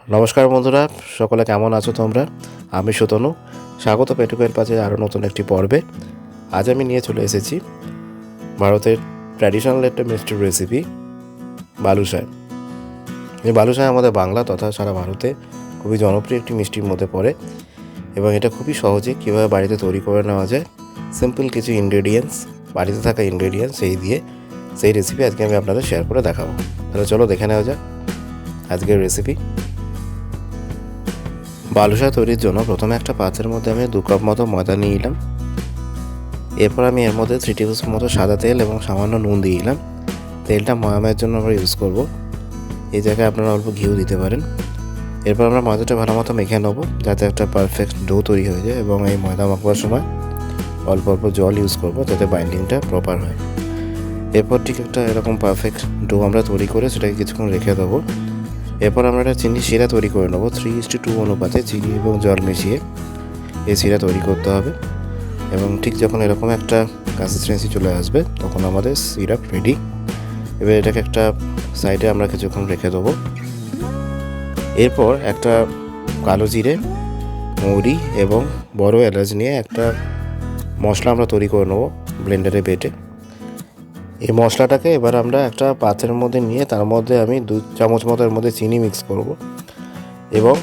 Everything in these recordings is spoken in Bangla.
নমস্কার বন্ধুরা, সকলে কেমন আছো তোমরা? আমি সুতনু, স্বাগত পেটুকের পাশে আরও নতুন একটি পর্বে। আজ আমি নিয়ে চলে এসেছি ভারতের ট্র্যাডিশনাল একটা মিষ্টির রেসিপি বালুশাই। এই বালুশাই আমাদের বাংলা তথা সারা ভারতে খুবই জনপ্রিয় একটি মিষ্টির মধ্যে পড়ে এবং এটা খুবই সহজে কীভাবে বাড়িতে তৈরি করে নেওয়া যায়। সিম্পল কিছু ইনগ্রেডিয়েন্টস, বাড়িতে থাকা ইনগ্রেডিয়েন্টস সেই রেসিপি আজকে আমি আপনাদের শেয়ার করে দেখাবো। তাহলে চলো দেখে নেওয়া যাক আজকের রেসিপি। বালুশা তৈরির জন্য প্রথমে একটা পাত্রের মধ্যে আমি 2 কাপ মতো ময়দা নিয়ে নিলাম। এরপর আমি এর মধ্যে 3 টেবিল স্পুন মতো সাদা তেল এবং সামান্য নুন দিয়ে দিলাম। তেলটা ময়ামের জন্য আমরা ইউজ করব, এই জায়গায় আপনারা অল্প ঘিও দিতে পারেন। এরপর আমরা ময়দাটা ভালো মতো মেখে নেব যাতে একটা পারফেক্ট ডো তৈরি হয়ে যায়, এবং এই ময়দা মাখবার সময় অল্প অল্প জল ইউজ করব যাতে বাইন্ডিংটা প্রপার হয়। এরপর ঠিক একটা এরকম পারফেক্ট ডো আমরা তৈরি করে সেটাকে কিছুক্ষণ রেখে দেবো। এরপর আমরা একটা চিনি শিরা তৈরি করে নেবো। 3:2 অনুপাতে চিনি এবং জল মিশিয়ে এই শিরা তৈরি করতে হবে, এবং ঠিক যখন এরকম একটা কনসিস্টেন্সি চলে আসবে তখন আমাদের সিরাপ রেডি। এবার এটাকে একটা সাইডে আমরা কিছুক্ষণ রেখে দেবো। এরপর একটা কালো জিরে, মৌরি এবং বড় এলাচ নিয়ে একটা মশলা আমরা তৈরি করে নেবো ব্লেন্ডারে বেটে। এই মশলাটাকে এবার আমরা একটা পাত্রের মধ্যে নিয়ে তার মধ্যে আমি 2 চামচ মতো এর মধ্যে চিনি মিক্স করব এবং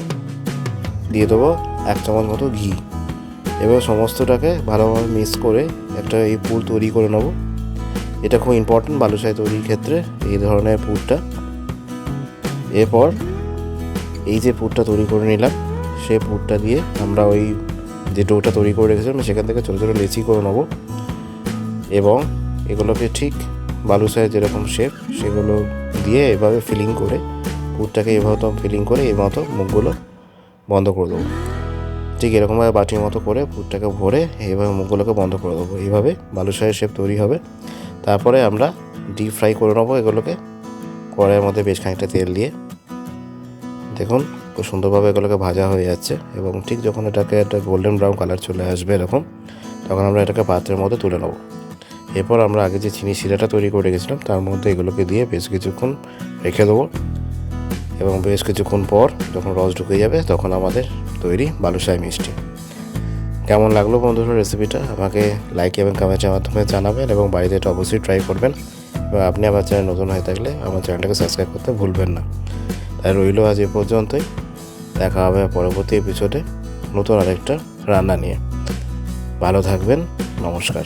দিয়ে দেবো 1 চামচ মতো ঘি। এবার সমস্তটাকে ভালোভাবে মিক্স করে একটা এই পুর তৈরি করে নেব। এটা খুব ইম্পর্টেন্ট বালুশাই তৈরির ক্ষেত্রে, এই ধরনের পুরটা। এরপর এই যে পুরটা তৈরি করে নিলাম সেই পুরটা দিয়ে আমরা ওই যে ডোটা তৈরি করে রেখেছিলাম সেখান থেকে ছোটো ছোটো লেচি করে নেব, এবং এগুলোকে ঠিক বালুশাই যেরকম শেপ সেগুলো দিয়ে এভাবে ফিলিং করে পুরটাকে এভাবে ফিলিং করে এই মতো মুখগুলো বন্ধ করে দেবো। ঠিক এরকমভাবে বাটির মতো করে পুরটাকে ভরে এইভাবে মুখগুলোকে বন্ধ করে দেবো। এইভাবে বালুশাইয়ের শেপ তৈরি হবে। তারপরে আমরা ডিপ ফ্রাই করে নেবো এগুলোকে কড়াইয়ের মধ্যে বেশ খানিকটা তেল দিয়ে। দেখুন খুব সুন্দরভাবে এগুলোকে ভাজা হয়ে যাচ্ছে, এবং ঠিক যখন এটাকে একটা গোল্ডেন ব্রাউন কালার চলে আসবে এরকম, তখন আমরা এটাকে পাত্রের মধ্যে তুলে নেবো। এরপর আমরা আগে যে চিনি শিরাটা তৈরি করে রেখেছিলাম তার মধ্যে এগুলোকে দিয়ে বেশ কিছুক্ষণ রেখে দেবো, এবং বেশ কিছুক্ষণ পর যখন রস ঢুকে যাবে তখন আমাদের তৈরি বালুশাই মিষ্টি। কেমন লাগলো বন্ধুরা রেসিপিটা আমাকে লাইক এবং কমেন্টের মাধ্যমে জানাবেন, এবং বাড়িতে এটা অবশ্যই ট্রাই করবেন। এবং আপনি আমার চ্যানেল নতুন হয়ে থাকলে আমার চ্যানেলটাকে সাবস্ক্রাইব করতে ভুলবেন না। তাই রইল আজ এ পর্যন্তই। দেখা হবে পরবর্তী এপিসোডে নতুন আরেকটা রান্না নিয়ে। ভালো থাকবেন, নমস্কার।